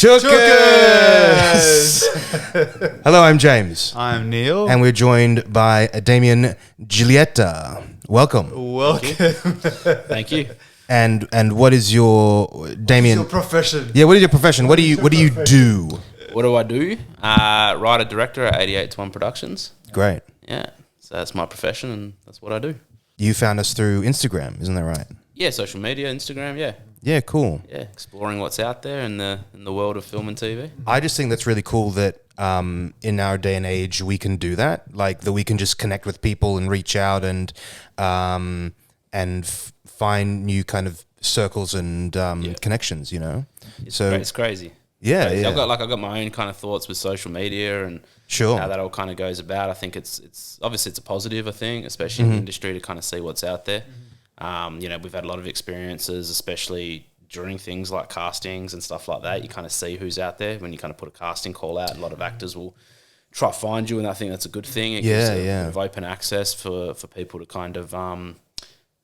Chookas! Hello, I'm James. I'm Neil. And we're joined by Damien, Giglietta. Welcome. Thank you. And what is your Damien? Your profession. Yeah, what is your profession? What do you do? What do I do? Writer director at 88 to 1 Productions. Great. Yeah, so that's my profession and that's what I do. You found us through Instagram, isn't that right? Yeah, social media, Instagram. Yeah. Yeah, cool. Yeah, exploring what's out there in the world of film and TV. I just think that's really cool that in our day and age we can do that. Like that we can just connect with people and reach out and find new kind of circles and connections. You know, It's crazy. Yeah, crazy. yeah. I've got my own kind of thoughts with social media and Sure. how that all kind of goes about. I think it's obviously it's a positive. I think, especially in the industry, to kind of see what's out there. We've had a lot of experiences, especially during things like castings and stuff like that. You kind of see who's out there when you kind of put a casting call out. A lot of actors will try to find you, and I think that's a good thing. It gives a bit of open access for people to kind of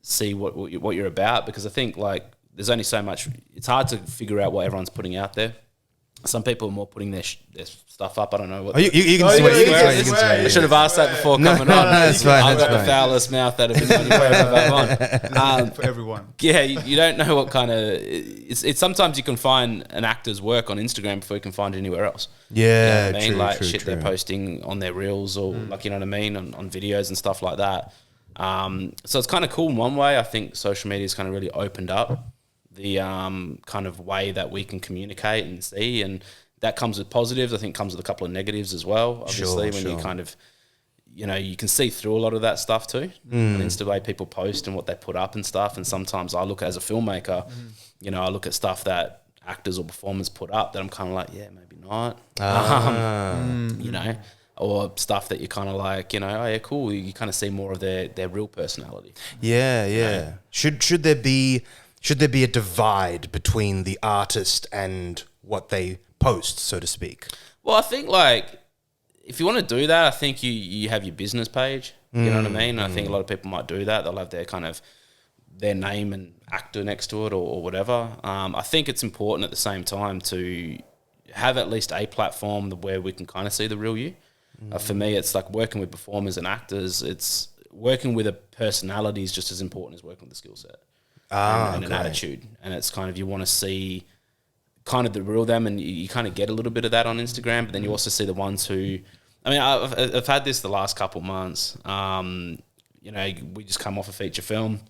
see what you're about, because I think like there's only so much. It's hard to figure out what everyone's putting out there. Some people are more putting their stuff up. I don't know what. You can swear. I should have asked that before coming on. That's fine. I've got the foulest mouth out of anyone you've on. For everyone. Yeah, you don't know what kind of. It's sometimes you can find an actor's work on Instagram before you can find it anywhere else. Yeah, You know what I mean? true, Like true, shit true. they're posting on their reels or like, you know what I mean, on videos and stuff like that. So it's kind of cool in one way. I think social media's kind of really opened up the kind of way that we can communicate and see, and that comes with positives. I think comes with a couple of negatives as well. Obviously, when you kind of, you can see through a lot of that stuff too. On Insta, the way people post and what they put up and stuff. And sometimes I look as a filmmaker, I look at stuff that actors or performers put up that I'm kind of like, yeah, maybe not. Or stuff that you're kind of like, oh yeah, cool. You kind of see more of their real personality. Yeah. Should there be a divide between the artist and what they post, so to speak? Well, I think like if you want to do that, I think you have your business page. You know what I mean? I think a lot of people might do that. They'll have their kind of their name and actor next to it or whatever. I think it's important at the same time to have at least a platform where we can kind of see the real you. For me, it's like working with performers and actors. It's working with a personality is just as important as working with the skill set. And an attitude, and it's kind of, you want to see kind of the real them, and you kind of get a little bit of that on Instagram, but then you also see the ones who, I mean, I've had this the last couple of months. We just come off a feature film.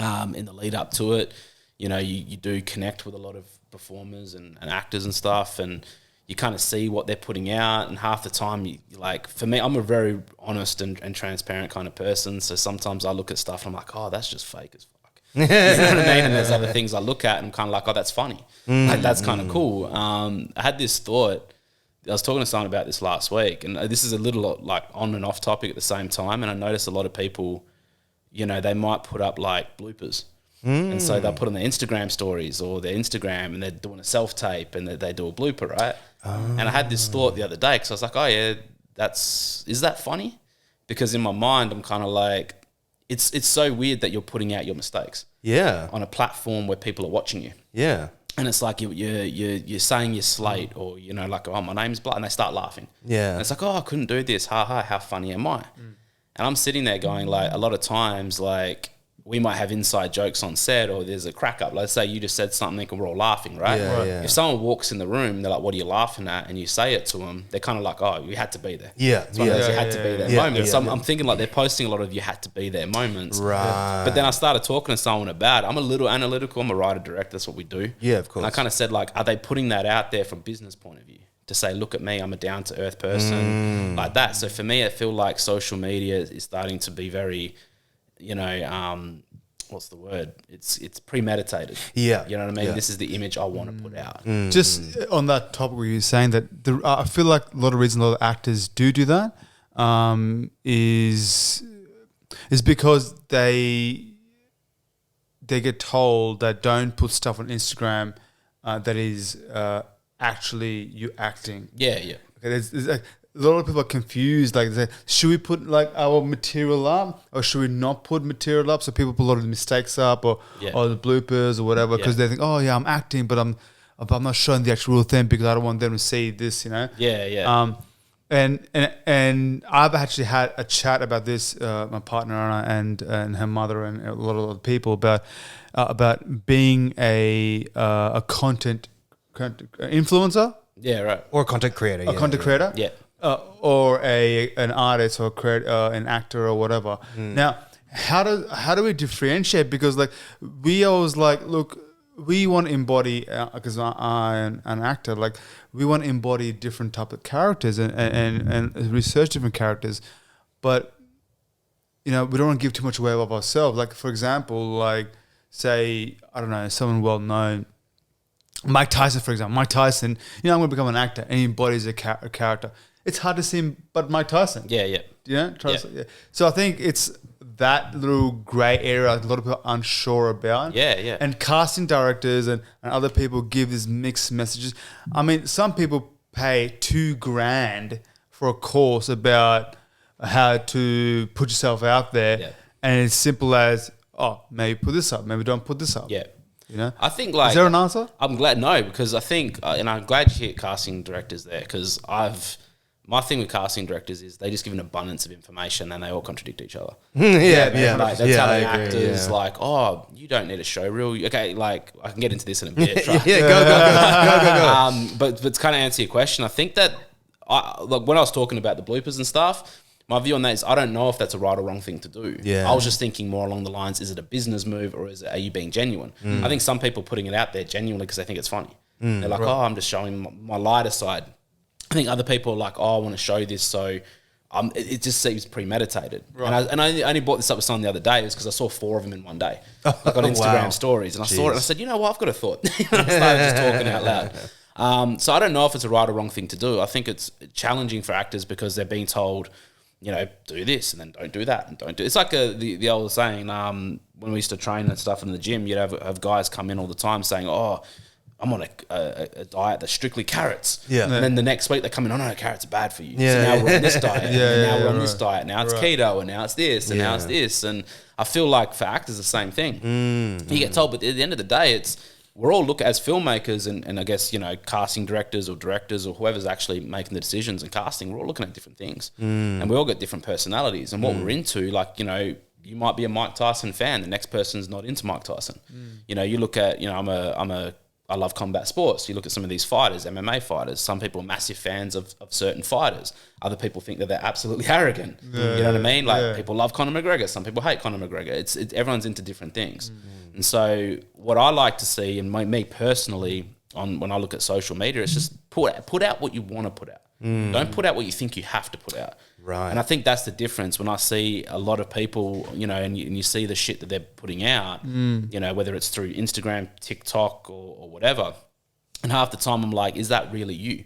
In the lead up to it, you do connect with a lot of performers and actors and stuff, and you kind of see what they're putting out, and half the time, like, for me, I'm a very honest and transparent kind of person, so sometimes I look at stuff and I'm like, oh, that's just fake as fuck. You know what I mean? And there's other things I look at and I'm kind of like, oh, that's funny. Like, that's kind of cool. I had this thought. I was talking to someone about this last week, and this is a little like on and off topic at the same time, and I noticed a lot of people, they might put up like bloopers. And so they'll put on their Instagram stories or their Instagram, and they're doing a self-tape and they do a blooper, right? And I had this thought the other day, because I was like, oh yeah, is that funny? Because in my mind, I'm kind of like, it's so weird that you're putting out your mistakes. Yeah. On a platform where people are watching you. Yeah. And it's like you're saying you're slate, or like, oh, my name's blah, and they start laughing. Yeah. And it's like, oh, I couldn't do this. Ha ha, how funny am I? And I'm sitting there going, like, a lot of times, like, we might have inside jokes on set, or there's a crack up. Let's say you just said something and we're all laughing, right? Yeah. If someone walks in the room, they're like, what are you laughing at? And you say it to them, they're kind of like, oh, you had to be there. Yeah. It's one of those you had to be there moments. So I'm thinking like they're posting a lot of you had to be there moments. Right. But then I started talking to someone about it. I'm a little analytical. I'm a writer director. That's what we do. Yeah, of course. And I kind of said, like, are they putting that out there from a business point of view? To say, look at me, I'm a down-to-earth person, like that. So for me, I feel like social media is starting to be very, what's the word? It's premeditated. Yeah. You know what I mean? Yeah. This is the image I want to put out. Just on that topic where you're saying that, I feel like a lot of reasons a lot of actors do that is because they get told that don't put stuff on Instagram that is actually you acting. Yeah. Okay, there's a lot of people are confused. Like, they say, should we put like our material up, or should we not put material up? So people put a lot of the mistakes up, or the bloopers or whatever, because they think, oh yeah, I'm acting, but but I'm not showing the actual real thing because I don't want them to see this, Yeah. And I've actually had a chat about this, my partner and her mother and a lot of other people about being a content influencer. Yeah, right. Or a content creator. A content creator. Yeah. Or an artist or an actor or whatever. Now, how do we differentiate? Because like we always like, look, we want to embody, because I'm an actor, like we want to embody different type of characters and research different characters, but we don't want to give too much away of ourselves. Like for example, like say, I don't know, someone well known, Mike Tyson, for example. Mike Tyson, I'm going to become an actor, and he embodies a character. It's hard to see him, but Mike Tyson. Yeah. So I think it's that little grey area a lot of people are unsure about. Yeah. And casting directors and other people give these mixed messages. I mean, some people pay $2,000 for a course about how to put yourself out there, and it's simple as, maybe put this up, maybe don't put this up. Yeah. I think like... Is there an answer? I'm glad, no, because I think, and I'm glad you hit casting directors there, because my thing with casting directors is they just give an abundance of information and they all contradict each other. Like they're telling actors like, you don't need a show reel. Okay, like I can get into this in a bit. Right? Go. But to kind of answer your question, I think that when I was talking about the bloopers and stuff, my view on that is I don't know if that's a right or wrong thing to do. Yeah. I was just thinking more along the lines, is it a business move or are you being genuine? I think some people putting it out there genuinely because they think it's funny. They're like, I'm just showing my lighter side. I think other people are like, I want to show this, so it just seems premeditated. Right. And I only brought this up with someone the other day because I saw 4 of them in one day, like on Instagram stories, and I saw it and I said, you know what, I've got a thought. I started just talking out loud. So I don't know if it's a right or wrong thing to do. I think it's challenging for actors because they're being told, do this and then don't do that and don't do. It's like the old saying. When we used to train and stuff in the gym, you'd have guys come in all the time saying, I'm on a diet that's strictly carrots. Yeah. And then the next week they come in, no, carrots are bad for you. So now we're on this diet. And now we're on this diet. Now it's keto and now it's this and now it's this. And I feel like for actors, the same thing. You get told, but at the end of the day, we're all look as filmmakers and I guess, casting directors or whoever's actually making the decisions and casting, we're all looking at different things. And we all got different personalities and what we're into, like, you might be a Mike Tyson fan. The next person's not into Mike Tyson. You look at, I love combat sports. You look at some of these fighters, MMA fighters. Some people are massive fans of certain fighters. Other people think that they're absolutely arrogant. You know what I mean? Like people love Conor McGregor. Some people hate Conor McGregor. It's everyone's into different things. And so what I like to see, and me personally, when I look at social media, it's just put out what you want to put out. Don't put out what you think you have to put out. Right. And I think that's the difference when I see a lot of people, and you see the shit that they're putting out, whether it's through Instagram, TikTok or whatever. And half the time I'm like, is that really you?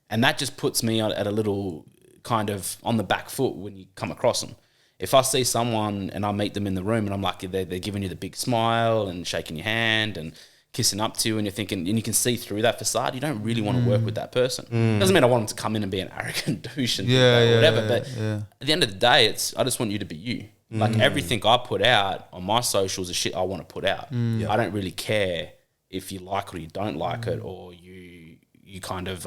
And that just puts me at a little kind of on the back foot when you come across them. If I see someone and I meet them in the room and I'm like, they're giving you the big smile and shaking your hand and kissing up to you and you're thinking, and you can see through that facade, you don't really want to work with that person. Doesn't mean I want them to come in and be an arrogant douche and whatever, but at the end of the day, I just want you to be you. Like everything I put out on my socials is shit I want to put out. I don't really care if you like it or you don't like it, or you kind of,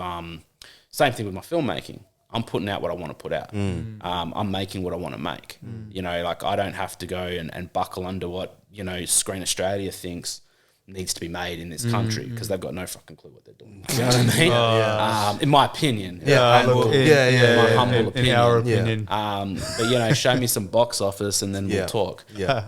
same thing with my filmmaking. I'm putting out what I want to put out. I'm making what I want to make. Like I don't have to go and buckle under what, Screen Australia thinks needs to be made in this country because they've got no fucking clue what they're doing. You know what I mean? In my opinion. In my humble opinion. In our opinion. But, show me some box office and then we'll talk. Yeah.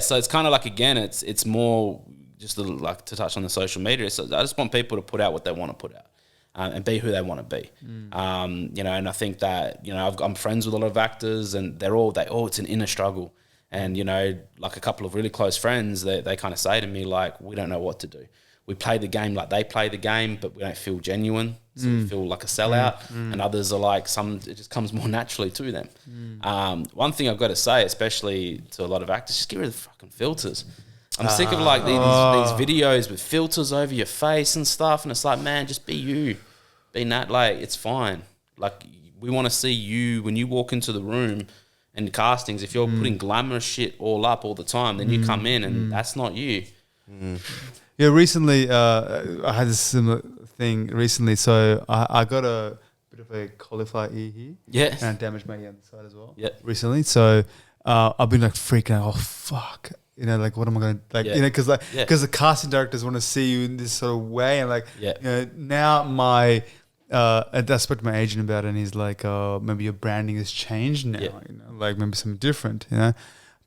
So it's kind of like, again, it's more just like to touch on the social media. So I just want people to put out what they want to put out. And be who they want to be, and I think that I'm friends with a lot of actors, and they're all it's an inner struggle, and like a couple of really close friends, they kind of say to me like, we don't know what to do. We play the game like they play the game, but we don't feel genuine, so we feel like a sellout. And others are like, it just comes more naturally to them. One thing I've got to say, especially to a lot of actors, just get rid of the fucking filters. I'm sick of like these videos with filters over your face and stuff, and it's like, man, just be you, be Nat. Like it's fine. Like we want to see you when you walk into the room and the castings. If you're putting glamorous shit all up all the time, then you come in and that's not you. Yeah, recently I had a similar thing recently. So I got a bit of a cauliflower ear here. Yeah. And I damaged my ear on the side as well. Yeah. Recently. So I've been like freaking out. Oh, fuck. You know, like, what am I going to, like, Yeah. you know, because Yeah. the casting directors want to see you in this sort of way. And like, Yeah. you know, now I spoke to my agent about it, and he's like, maybe your branding has changed now, Yeah. you know, like maybe something different, you know.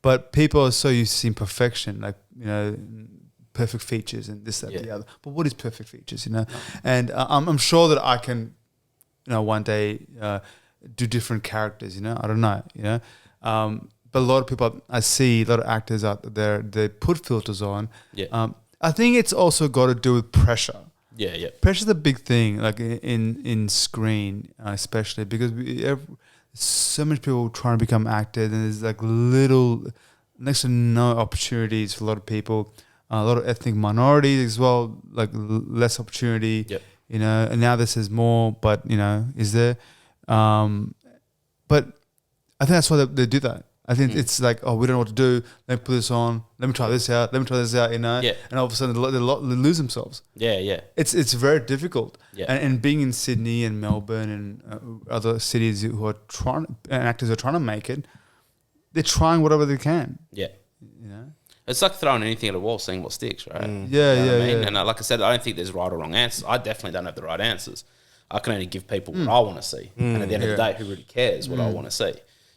But people are so used to seeing perfection, like, you know, perfect features and this, that, Yeah. the other. But what is perfect features, you know? And I'm sure that I can, you know, one day do different characters, you know? I don't know, you know? But a lot of people, I see a lot of actors out there, they put filters on. Yeah. I think it's also got to do with pressure. Yeah. Yeah. Pressure's a big thing, like in screen, especially because so many people trying to become actors, and there's like next to no opportunities for a lot of people, a lot of ethnic minorities as well, like less opportunity. Yep. You know, and now this is more, but you know, is there? But I think that's why they do that. I think it's like, oh, we don't know what to do. Let me put this on. Let me try this out. Let me try this out. You know, Yeah. and all of a sudden they lose themselves. Yeah. Yeah. It's very difficult. Yeah. And being in Sydney and Melbourne and other cities who are trying, and actors are trying to make it, they're trying whatever they can. Yeah. You know. It's like throwing anything at a wall, seeing what sticks, right? Yeah, You know yeah, what I mean? yeah. And like I said, I don't think there's right or wrong answers. I definitely don't have the right answers. I can only give people what I want to see. And at the end of the day, who really cares what I want to see?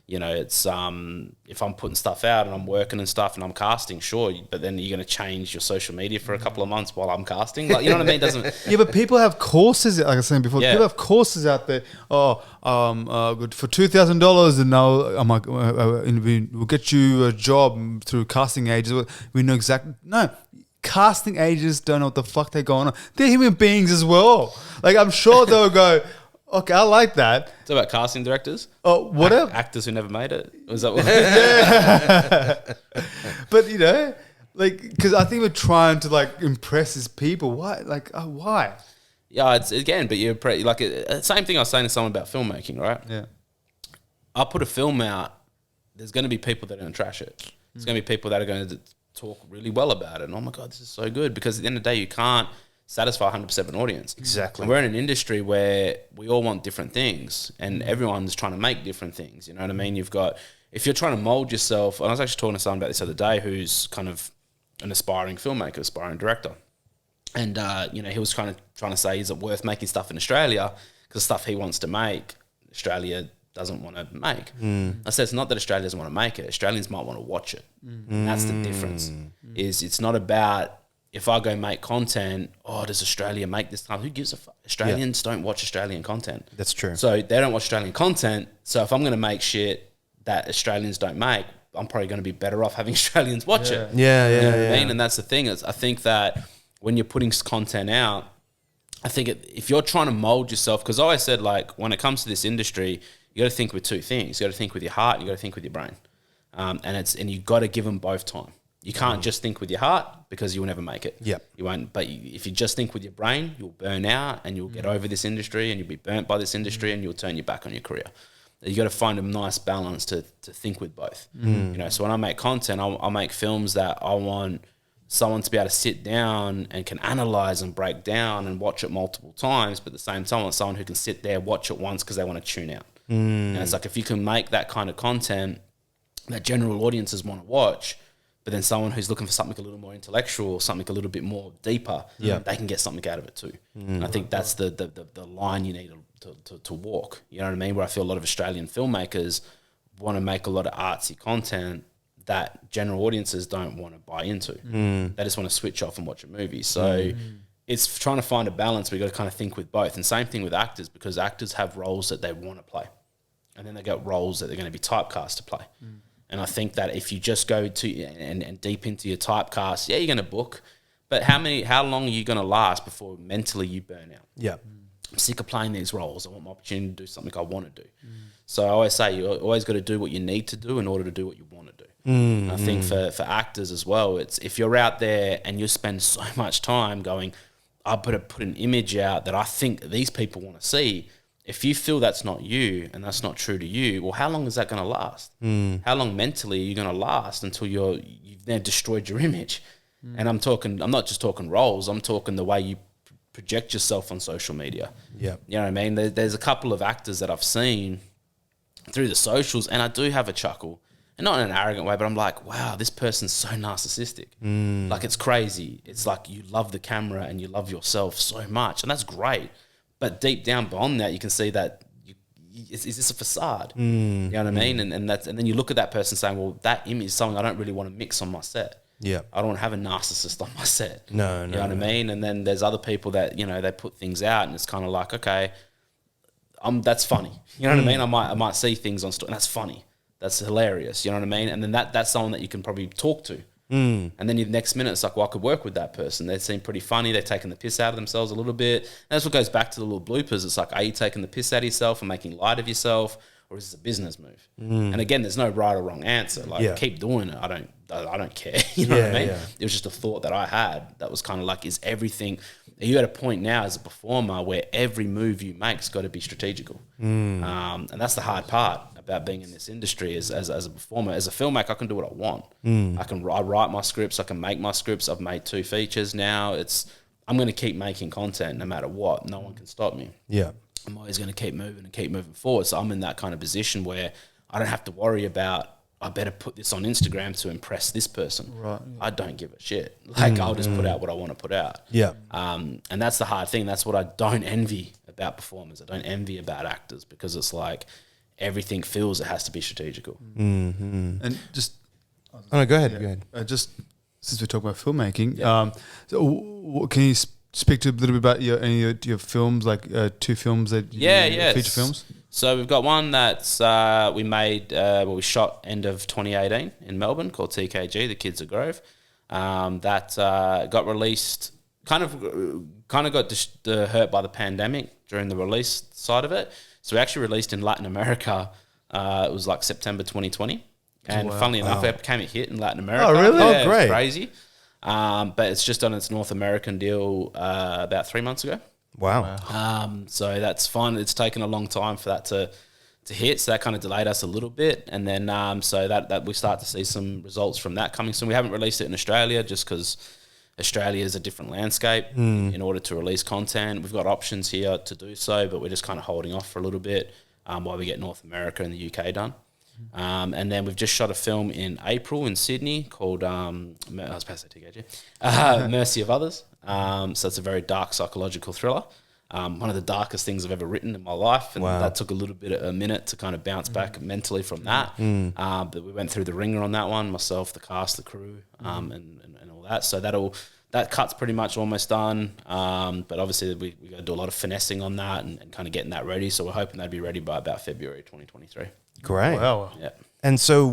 You know, it's if I'm putting stuff out and I'm working and stuff and I'm casting, sure, but then you're going to change your social media for a couple of months while I'm casting. Like, you know what I mean? Doesn't Yeah, but people have courses, like I was saying before. Yeah. People have courses out there. Good for $2,000, and now I'm like, we'll get you a job through casting agents. We know exactly. No, casting agents don't know what the fuck they're going on. They're human beings as well. Like, I'm sure they'll go, okay, I like that. It's about casting directors. Oh, whatever. Actors who never made it. Was that what? But you know, like, because I think we're trying to like impress these people. Why? Like, why? Yeah, it's again, but you're like same thing I was saying to someone about filmmaking, right? Yeah. I put a film out. There's going to be people that are going to trash it. There's going to be people that are going to talk really well about it. And oh my God, this is so good. Because at the end of the day, you can't satisfy 100% of an audience. Exactly. And we're in an industry where we all want different things and everyone's trying to make different things. You know what I mean? If you're trying to mold yourself, and I was actually talking to someone about this the other day who's kind of an aspiring filmmaker, aspiring director. And, you know, he was trying to say, is it worth making stuff in Australia? Because stuff he wants to make, Australia doesn't want to make. I said, it's not that Australia doesn't want to make it. Australians might want to watch it. And that's the difference. Is it's not about, if I go make content, does Australia make this time? Who gives a fuck? Australians don't watch Australian content. That's true. So they don't watch Australian content. So if I'm going to make shit that Australians don't make, I'm probably going to be better off having Australians watch it. Yeah, You know what I mean? And that's the thing. Is I think that when you're putting content out, I think if you're trying to mold yourself, because I always said, like, when it comes to this industry, you got to think with two things. You got to think with your heart and you got to think with your brain. And you got to give them both time. You can't just think with your heart because you will never make it. Yep. You won't. But if you just think with your brain, you'll burn out and you'll get over this industry and you'll be burnt by this industry and you'll turn your back on your career. You got to find a nice balance to think with both. You know, so when I make content, I'll make films that I want someone to be able to sit down and can analyze and break down and watch it multiple times, but at the same time, I want someone who can sit there, watch it once because they want to tune out. And it's like, if you can make that kind of content that general audiences want to watch, but then someone who's looking for something a little more intellectual or something a little bit more deeper, they can get something out of it too. And I think that's the line you need to walk. You know what I mean? Where I feel a lot of Australian filmmakers want to make a lot of artsy content that general audiences don't want to buy into. They just want to switch off and watch a movie. So it's trying to find a balance. We've got to kind of think with both. And same thing with actors, because actors have roles that they want to play. And then they got roles that they're going to be typecast to play. And I think that if you just go to and deep into your typecast, you're going to book. But how long are you going to last before mentally you burn out? Yeah. I'm sick of playing these roles. I want my opportunity to do something I want to do. So I always say you always got to do what you need to do in order to do what you want to do. And I think for actors as well, it's if you're out there and you spend so much time going, I better put an image out that I think these people want to see. If you feel that's not you and that's not true to you, well, how long is that going to last? How long mentally are you going to last until you've then destroyed your image? And I'm not just talking roles, I'm talking the way you project yourself on social media. Yeah. You know what I mean? There's a couple of actors that I've seen through the socials, and I do have a chuckle. And not in an arrogant way, but I'm like, wow, this person's so narcissistic. Like, it's crazy. It's like you love the camera and you love yourself so much, and that's great. But deep down beyond that, you can see that is this a facade? You know what I mean? And then you look at that person saying, well, that image is something I don't really want to mix on my set. Yeah. I don't want to have a narcissist on my set. No, you know what I mean? And then there's other people that, you know, they put things out and it's kind of like, okay, that's funny. You know what I mean? I might see things on story and that's funny. That's hilarious. You know what I mean? And then that's someone that you can probably talk to. And then the next minute, it's like, well, I could work with that person. They seem pretty funny. They're taking the piss out of themselves a little bit. And that's what goes back to the little bloopers. It's like, are you taking the piss out of yourself and making light of yourself, or is this a business move? And again, there's no right or wrong answer. Like, keep doing it. I don't care. You know what I mean? It was just a thought that I had that was kind of like, is everything... Are you at a point now as a performer where every move you make's got to be strategical? And that's the hard part about being in this industry as a performer. As a filmmaker, I can do what I want. I write my scripts. I can make my scripts. I've made 2 features now. I'm going to keep making content no matter what. No one can stop me. Yeah. I'm always going to keep moving and keep moving forward. So I'm in that kind of position where I don't have to worry about, I better put this on Instagram to impress this person. Right. Yeah. I don't give a shit. Like, I'll just put out what I want to put out. Yeah. And that's the hard thing. That's what I don't envy about performers. I don't envy about actors, because it's like everything feels it has to be strategical. And just... Oh, no, go ahead. Just since we talk about filmmaking, can you speak to a little bit about any of your films, like 2 films that feature films? So we've got one that's we made, we shot end of 2018 in Melbourne, called TKG, The Kids of Grove. That got released, kind of got hurt by the pandemic during the release side of it. So we actually released in Latin America. It was like September 2020. And funnily enough, it became a hit in Latin America. Oh, really? Yeah, Oh, great. It's crazy. But it's just on its North American deal about 3 months ago. Wow. So that's fun. It's taken a long time for that to hit, so that kind of delayed us a little bit. And then so that we start to see some results from that coming soon. We haven't released it in Australia just because Australia is a different landscape in order to release content. We've got options here to do so, but we're just kind of holding off for a little bit while we get North America and the UK done. And then we've just shot a film in April in Sydney called I was about to say TKG, Mercy of Others. So it's a very dark psychological thriller. One of the darkest things I've ever written in my life, and that took a minute to kind of bounce back mentally from that. But we went through the ringer on that one, myself, the cast, the crew, and all that. So that cut's pretty much almost done. But obviously we got to do a lot of finessing on that and kind of getting that ready. So we're hoping that'd be ready by about February 2023. Great. Wow. Yeah. And so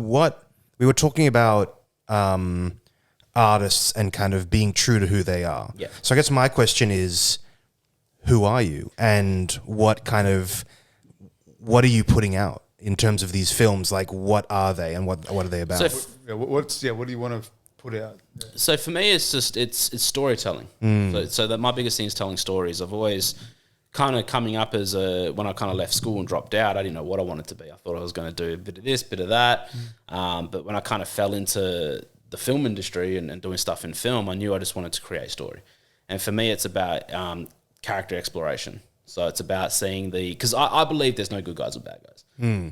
we were talking about artists and kind of being true to who they are. Yeah. So I guess my question is, who are you, and what are you putting out in terms of these films? Like, what are they, and what are they about? So what do you want to put out? Yeah. So for me, it's just it's storytelling. So that my biggest thing is telling stories. I've always kind of coming up as when I kind of left school and dropped out, I didn't know what I wanted to be. I thought I was going to do a bit of this, bit of that. But when I kind of fell into the film industry and doing stuff in film, I knew I just wanted to create a story. And for me, it's about character exploration. So it's about seeing because I believe there's no good guys or bad guys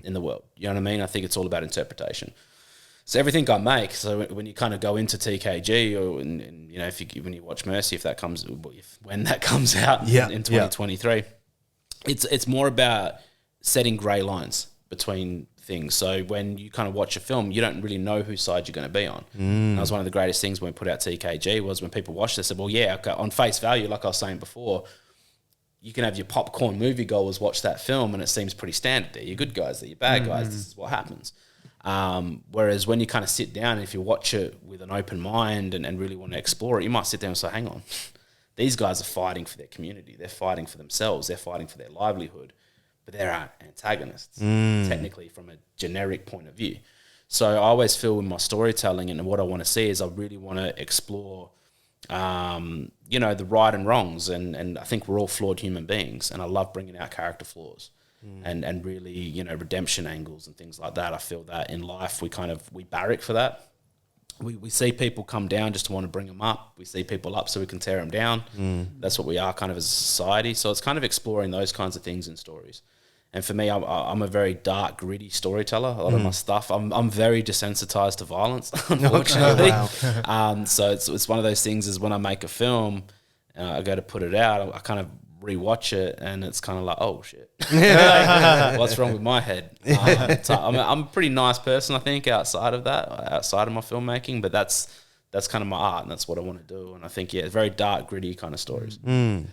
in the world. You know what I mean? I think it's all about interpretation. So everything I make, so when you kind of go into TKG, or you know, when you watch Mercy, when that comes out in 2023, it's more about setting grey lines between things. So when you kind of watch a film, you don't really know whose side you're going to be on. And that was one of the greatest things when we put out TKG, was when people watched this, said, well, yeah, okay, on face value, like I was saying before, you can have your popcorn moviegoers watch that film and it seems pretty standard. They're your good guys, they're your bad guys, this is what happens. Whereas when you kind of sit down and if you watch it with an open mind and really want to explore it, you might sit down and say, hang on, these guys are fighting for their community, they're fighting for themselves, they're fighting for their livelihood, but they're antagonists, technically, from a generic point of view. So I always feel in my storytelling and what I want to see is I really want to explore the right and wrongs, and I think we're all flawed human beings, and I love bringing out character flaws and really, redemption angles and things like that. I feel that in life we barrack for that. we see people come down just to want to bring them up. We see people up so we can tear them down. That's what we are kind of as a society. So it's kind of exploring those kinds of things in stories. And for me, I'm a very dark, gritty storyteller. A lot of my stuff, I'm very desensitized to violence, unfortunately. So it's one of those things is when I make a film, I go to put it out, I kind of rewatch it, and it's kind of like, oh shit, like, what's wrong with my head? So I'm a pretty nice person, I think, outside of my filmmaking, but that's kind of my art, and that's what I want to do. And I think very dark, gritty kind of stories.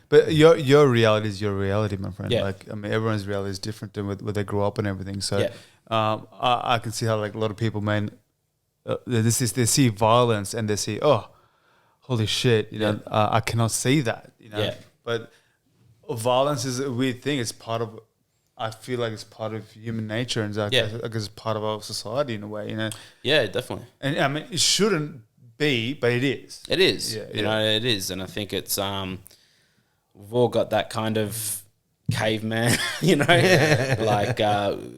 But your reality is your reality, my friend. Yeah. Like, I mean, everyone's reality is different than where they grew up and everything. So I can see how like a lot of people, man, they see violence and they see, oh, holy shit, you know, I cannot see that, you know. But violence is a weird thing. It's part of, I feel like it's part of human nature, and I guess it's part of our society in a way, you know. Yeah, definitely. And I mean, it shouldn't be, but it is. It is. You know, it is. And I think it's we've all got that kind of caveman, you know, like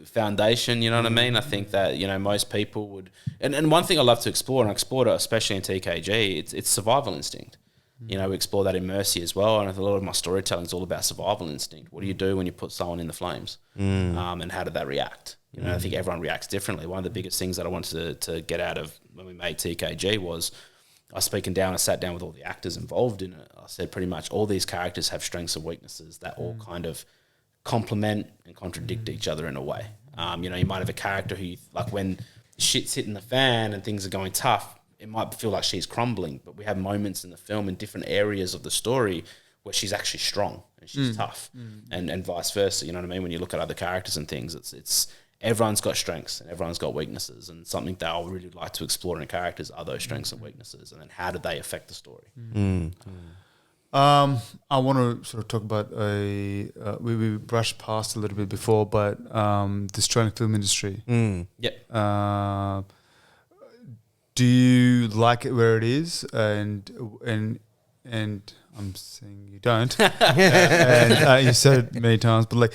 foundation, you know what I mean? I think that, you know, most people would, and one thing I love to explore, and I explore it especially in TKG, it's survival instinct. You know, we explore that in Mercy as well, and a lot of my storytelling is all about survival instinct. What do you do when you put someone in the flames? And how did that react? You know, I think everyone reacts differently. One of the biggest things that I wanted to get out of when we made TKG was I sat down with all the actors involved in it. I said pretty much all these characters have strengths and weaknesses that all kind of complement and contradict each other in a way. You know, you might have a character who, like, when shit's hitting the fan and things are going tough, it might feel like she's crumbling, but we have moments in the film in different areas of the story where she's actually strong and she's tough, and vice versa. You know what I mean? When you look at other characters and things, it's everyone's got strengths and everyone's got weaknesses, and something that I really like to explore in characters are those strengths and weaknesses, and then how do they affect the story? I want to sort of talk about we brushed past a little bit before, but the Australian film industry. Do you like it where it is? And I'm saying you don't. And you said it many times, but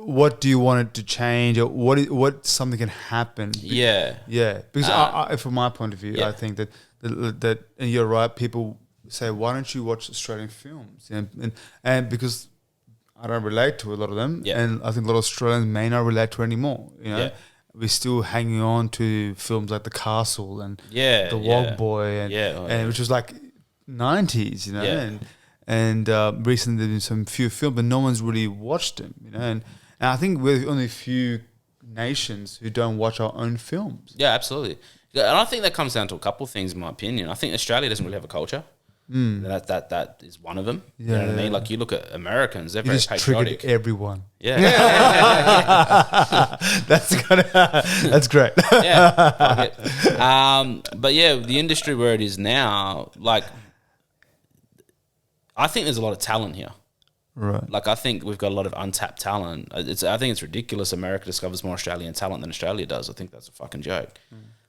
what do you want it to change, or what something can happen? Because from my point of view, I think that and you're right. People say, why don't you watch Australian films? And because I don't relate to a lot of them, and I think a lot of Australians may not relate to anymore. You know. We're still hanging on to films like The Castle and The Wog Boy, and which was like 90s, you know, and recently there's been some few films, but no one's really watched them, you know, and I think we're only a few nations who don't watch our own films. Yeah, absolutely. And I think that comes down to a couple of things, in my opinion. I think Australia doesn't really have a culture. That is one of them. You know what I mean? Like, you look at Americans, they're very patriotic. Triggered everyone. That's great. But yeah, the industry where it is now, like, I think there's a lot of talent here. Right. Like, I think we've got a lot of untapped talent. I think it's ridiculous America discovers more Australian talent than Australia does. I think that's a fucking joke.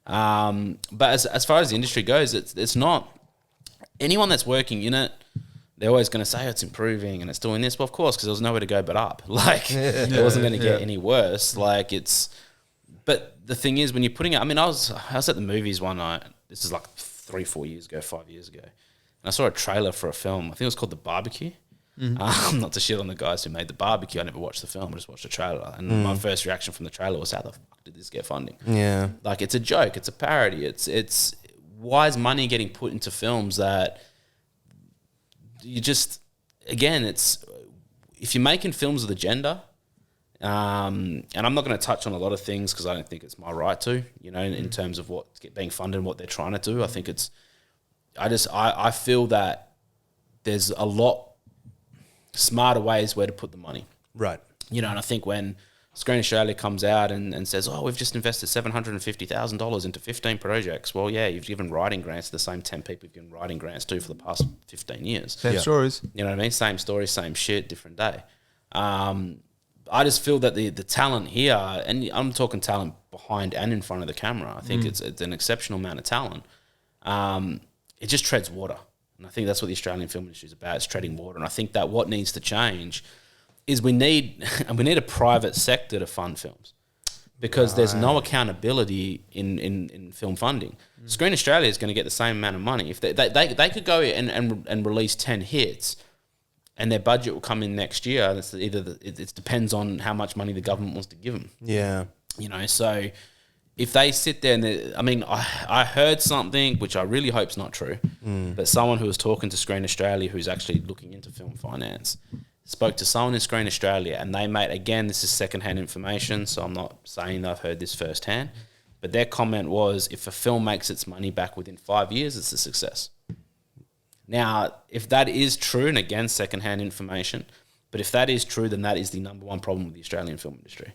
But as far as the industry goes, it's not. Anyone that's working in it, they're always going to say, it's improving and it's doing this. Well, of course, because there was nowhere to go but up. Like, it wasn't going to get any worse. Like, but the thing is, when you're putting it, I mean, I was at the movies one night. This is like 3-4 years ago, 5 years ago. And I saw a trailer for a film. I think it was called The Barbecue. Not to shit on the guys who made The Barbecue. I never watched the film. I just watched the trailer. And my first reaction from the trailer was, how the fuck did this get funding? Yeah. Like, it's a joke. It's a parody. It's why is money getting put into films that you just, again, it's, if you're making films with a gender, and I'm not going to touch on a lot of things because I don't think it's my right to, you know, in terms of what's being funded and what they're trying to do. I think I feel that there's a lot smarter ways where to put the money. Right. You know, and I think when Screen Australia comes out and says, oh, we've just invested $750,000 into 15 projects. Well, yeah, you've given writing grants to the same 10 people you've given writing grants to for the past 15 years. Same stories. You know what I mean? Same story, same shit, different day. I just feel that the talent here, and I'm talking talent behind and in front of the camera, I think it's an exceptional amount of talent. It just treads water. And I think that's what the Australian film industry is about, it's treading water. And I think that what needs to change is we need a private sector to fund films. because there's no accountability in film funding. Screen Australia is going to get the same amount of money. If they could go and release 10 hits, and their budget will come in next year. And it's it depends on how much money the government wants to give them. Yeah. You know, so if they sit there and I heard something which I really hope is not true, but someone who was talking to Screen Australia, who's actually looking into film finance, spoke to someone in Screen Australia, and they made, again, this is secondhand information, so I'm not saying I've heard this firsthand, but their comment was, if a film makes its money back within 5 years, it's a success. Now, if that is true, and again, secondhand information, but if that is true, then that is the number one problem with the Australian film industry.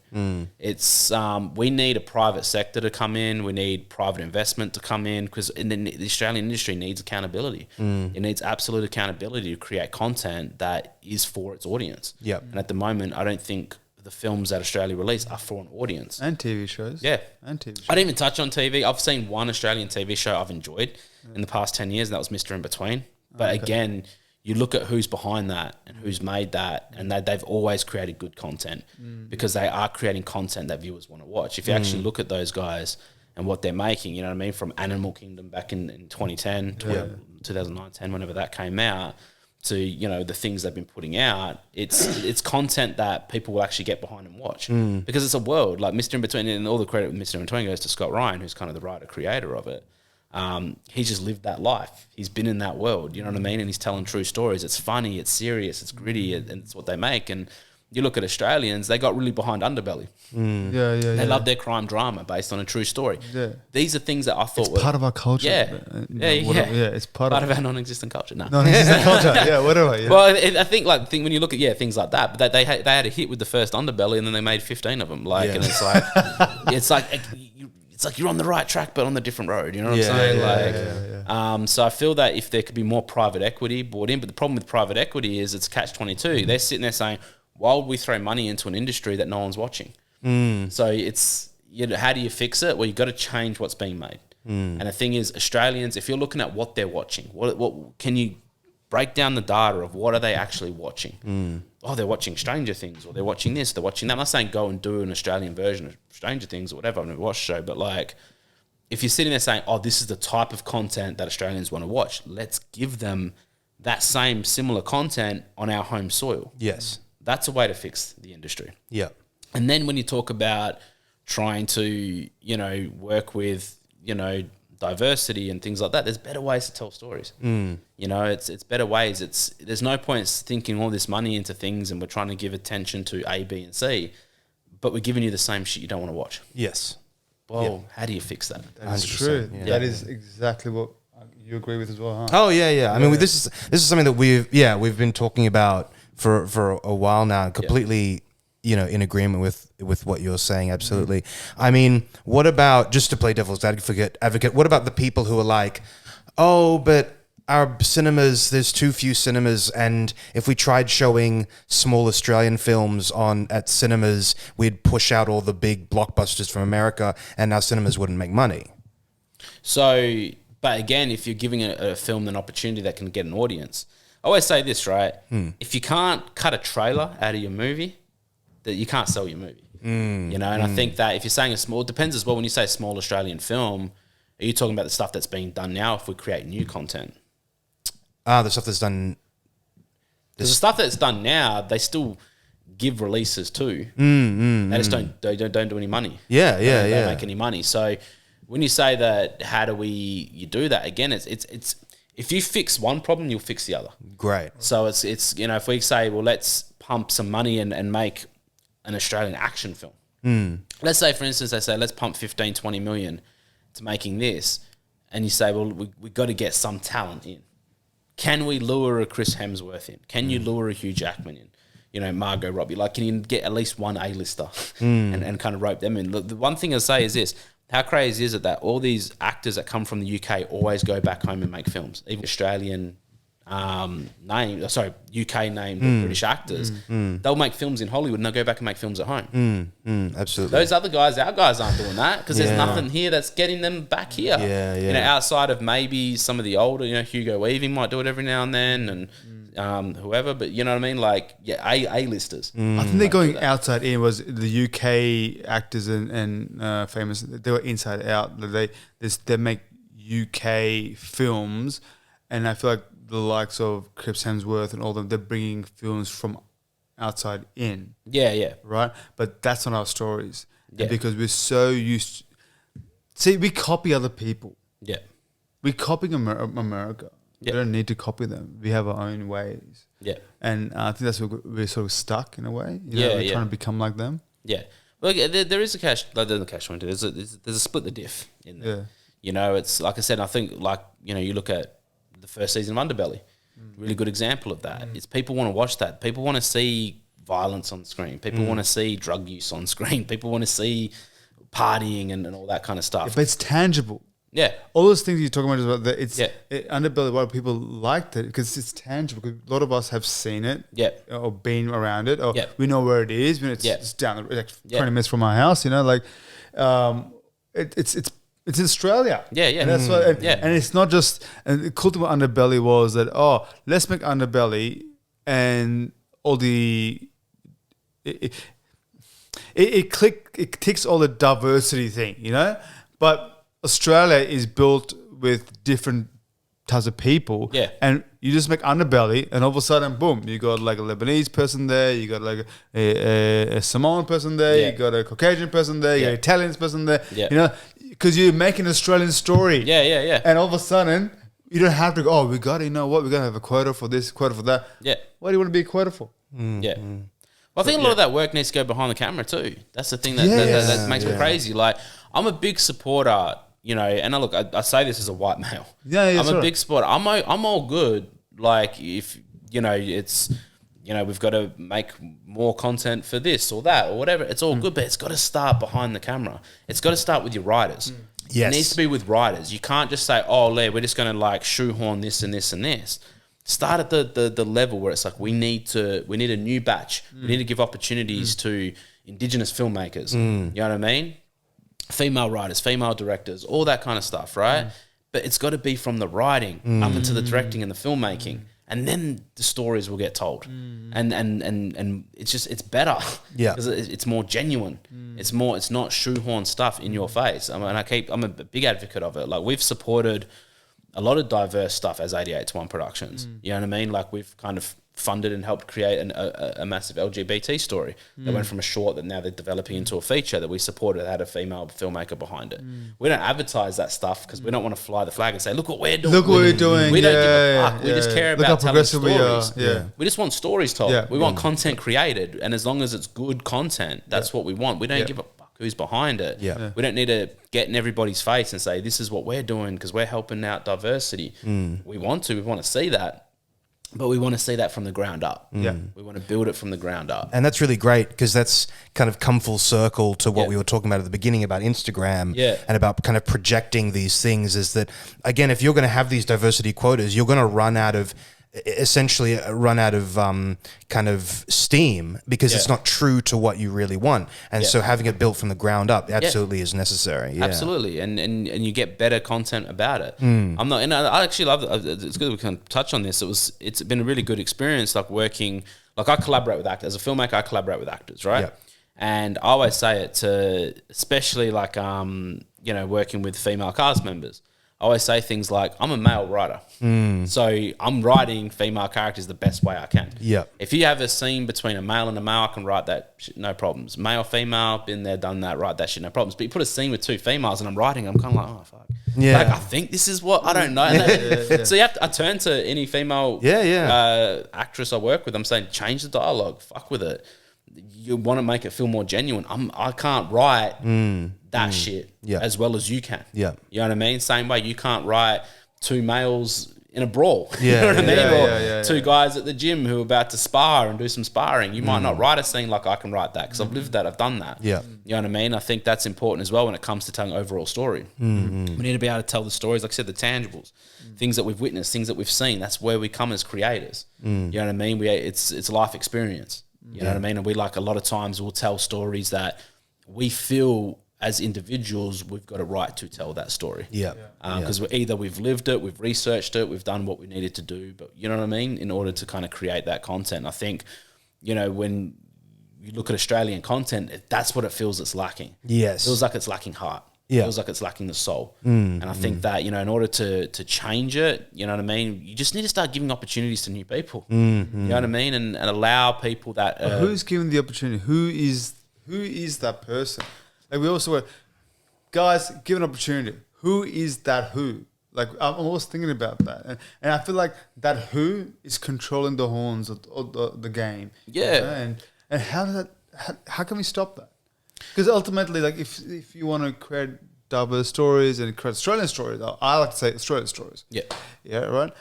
It's we need a private sector to come in. We need private investment to come in, because the Australian industry needs accountability. It needs absolute accountability to create content that is for its audience. Yep. And at the moment, I don't think the films that Australia release are for an audience. And TV shows. Yeah. And TV shows. I didn't even touch on TV. I've seen one Australian TV show I've enjoyed in the past 10 years, and that was Mr. In Between. But again, you look at who's behind that and who's made that, and they've always created good content because they are creating content that viewers want to watch. If you actually look at those guys and what they're making, you know what I mean, from Animal Kingdom back in 2010, 2009, 10, whenever that came out, to, you know, the things they've been putting out, it's content that people will actually get behind and watch because it's a world like Mr. In Between, and all the credit with Mr. In Between goes to Scott Ryan, who's kind of the writer creator of it. He's just lived that life. He's been in that world, you know what I mean? And he's telling true stories. It's funny, it's serious, it's gritty, and it's what they make. And you look at Australians, they got really behind Underbelly. They love their crime drama based on a true story. Yeah. These are things that I thought were part of our culture. It's part of our non-existent culture. No. Non-existent culture. Yeah, whatever. Yeah. Well, I think when you look at things like that, but they had a hit with the first Underbelly, and then they made 15 of them. And it's like you're on the right track, but on the different road. You know what I'm saying? So I feel that if there could be more private equity brought in, but the problem with private equity is it's catch-22. They're sitting there saying, why would we throw money into an industry that no one's watching? So it's, how do you fix it? Well, you've got to change what's being made. And the thing is, Australians, if you're looking at what they're watching, what can you break down the data of what are they actually watching? Oh, they're watching Stranger Things, or they're watching this, they're watching that. I'm not saying go and do an Australian version of Stranger Things or whatever. I've never watched the show, but like, if you're sitting there saying, oh, this is the type of content that Australians want to watch, let's give them that same similar content on our home soil. Yes. That's a way to fix the industry. Yeah. And then when you talk about trying to, work with, diversity and things like that, there's better ways to tell stories. It's better ways. There's no point thinking all this money into things and we're trying to give attention to A, B, and C, but we're giving you the same shit you don't want to watch. Yes. Well, how do you fix that? That's true. Yeah. That is exactly what you agree with as well, huh? Oh yeah. I mean, this is something that we've been talking about for a while now, completely in agreement with what you're saying. Absolutely. I mean, what about, just to play devil's advocate, what about the people who are like, oh, but our cinemas, there's too few cinemas, and if we tried showing small Australian films at cinemas, we'd push out all the big blockbusters from America and our cinemas wouldn't make money. So, but again, if you're giving a film an opportunity that can get an audience, I always say this, right? If you can't cut a trailer out of your movie, that you can't sell your movie. And I think that if you're saying it depends as well. When you say small Australian film, are you talking about the stuff that's being done now if we create new content? The stuff that's done. Because the stuff that's done now, they still give releases too. They just don't do any money. They don't make any money. So when you say that, how do you do that? Again, it's if you fix one problem, you'll fix the other. Great. So it's if we say, well, let's pump some money and make an Australian action film. Let's say, for instance, they say, let's pump 15, 20 million to making this. And you say, well, we got to get some talent in. Can we lure a Chris Hemsworth in? Can you lure a Hugh Jackman in? Margot Robbie. Like, can you get at least one A-lister and kind of rope them in? Look, the one thing I say is this. How crazy is it that all these actors that come from the UK always go back home and make films? Even Australian UK named British actors, they'll make films in Hollywood and they'll go back and make films at home. Absolutely. Those other guys, our guys aren't doing that because there's nothing here that's getting them back here. Outside of maybe some of the older, Hugo Weaving might do it every now and then, and whoever, but you know what I mean? Like, yeah, A-listers. I think they're going outside in. Was the UK actors and famous? They were inside out. They make UK films, and I feel like the likes of Chris Hemsworth and all them, they're bringing films from outside in. Yeah. Right, but that's not our stories. Yeah. And because we're so used. See, we copy other people. Yeah. We're copying America. Yeah. We don't need to copy them. We have our own ways. Yeah. And I think that's where we're sort of stuck in a way. We're trying to become like them. Yeah. Well, there is a cash, like there's a cash window. There's a split the diff in there. Yeah. You know, it's like I said, I think like, you know, you look at the first season of Underbelly, really good example of that. It's people want to watch that. People want to see violence on screen. People want to see drug use on screen. People want to see partying and all that kind of stuff. Yeah, but it's tangible. Yeah. All those things you're talking about is about that. It's Yeah. Underbelly. Why people liked it because it's tangible. Because a lot of us have seen it, Yeah. or been around it, or Yeah. we know where it is. When it's Yeah. just down the like Yeah. 20 minutes from my house, like it's in Australia. Yeah, yeah. And that's why, Yeah. and it's not just. And the cool thing about Underbelly was that let's make Underbelly and all the. It ticks all the diversity thing, but Australia is built with different types of people, Yeah. and you just make Underbelly, and all of a sudden, boom, you got like a Lebanese person there, you got like a Samoan person there, Yeah. you got a Caucasian person there, you got Yeah. an Italian person there, Yeah. because you're making an Australian story, Yeah. and all of a sudden, you don't have to go, we got to, we're going to have a quota for this, quota for that. Yeah. What do you want to be a quota for? Yeah. Well, I think a lot of that work needs to go behind the camera too. That's the thing that makes me crazy. Like, I'm a big supporter, and I say this as a white male. Yeah, I'm a big supporter. I'm all good. Like, if, it's, we've got to make more content for this or that or whatever. It's all good, but it's got to start behind the camera. It's got to start with your writers. Yes. It needs to be with writers. You can't just say, we're just going to like shoehorn this and this and this. Start at the level where it's like we need a new batch. We need to give opportunities to Indigenous filmmakers. You know what I mean? Female writers, female directors, all that kind of stuff, right? But it's got to be from the writing up into the directing and the filmmaking, and then the stories will get told. And it's better. Yeah, because it's more genuine. It's not shoehorn stuff in your face. I'm a big advocate of it. Like, we've supported a lot of diverse stuff as 88 to 1 Productions. You know what I mean? Like, we've kind of funded and helped create a massive LGBT story that went from a short that now they're developing into a feature that we supported that had a female filmmaker behind it. We don't advertise that stuff because we don't want to fly the flag and say, look what we're doing. Look what we're doing. We don't give a fuck. We just care about telling stories. We just want stories told. We want content created. And as long as it's good content, that's what we want. We don't give a fuck who's behind it. We don't need to get in everybody's face and say, this is what we're doing because we're helping out diversity. We want to see that. But we want to see that from the ground up. We want to build it from the ground up. And that's really great because that's kind of come full circle to what we were talking about at the beginning about Instagram and about kind of projecting these things, is that, again, if you're going to have these diversity quotas, you're going to run out of kind of steam because it's not true to what you really want. And so having it built from the ground up absolutely is necessary. Yeah. Absolutely. And you get better content about it. I actually love it. It's good we can touch on this. It's been a really good experience, like working, like I collaborate with actors. As a filmmaker, I collaborate with actors, right? Yep. And I always say it to, especially like, working with female cast members. I always say things like, I'm a male writer. So I'm writing female characters the best way I can. Yep. If you have a scene between a male and a male, I can write that shit, no problems. Male, female, been there, done that, write that shit, no problems. But you put a scene with 2 females and I'm writing, I'm kind of like, oh, fuck. Yeah. Like, I think this is what, I don't know. So I turn to any female actress I work with, I'm saying, change the dialogue, fuck with it. You want to make it feel more genuine. I can't write that shit as well as you can. Yeah. You know what I mean? Same way you can't write 2 males in a brawl. You know what I mean? Or 2 guys at the gym who are about to spar and do some sparring. You might not write a scene like I can write that because I've lived that, I've done that. Yeah. You know what I mean? I think that's important as well when it comes to telling overall story. We need to be able to tell the stories, like I said, the tangibles, things that we've witnessed, things that we've seen. That's where we come as creators. You know what I mean? It's life experience. You know what I mean? And we, like, a lot of times we'll tell stories that we feel as individuals, we've got a right to tell that story. Yeah. Because we've lived it, we've researched it, we've done what we needed to do, but you know what I mean? In order to kind of create that content. I think, you know, when you look at Australian content, that's what it feels it's lacking. Yes. It feels like it's lacking heart. Yeah. It feels like it's lacking the soul. And I think that, you know, in order to change it, you know what I mean? You just need to start giving opportunities to new people. You know what I mean? And allow people that... who's given the opportunity? Who is that person? Like we also were, guys, give an opportunity. Who is that who? Like I'm always thinking about that. And I feel like that who is controlling the horns of the game. Yeah. You know? And how can we stop that? Because ultimately, like if you want to create diverse stories and create Australian stories, I like to say Australian stories. Yeah. Yeah, right?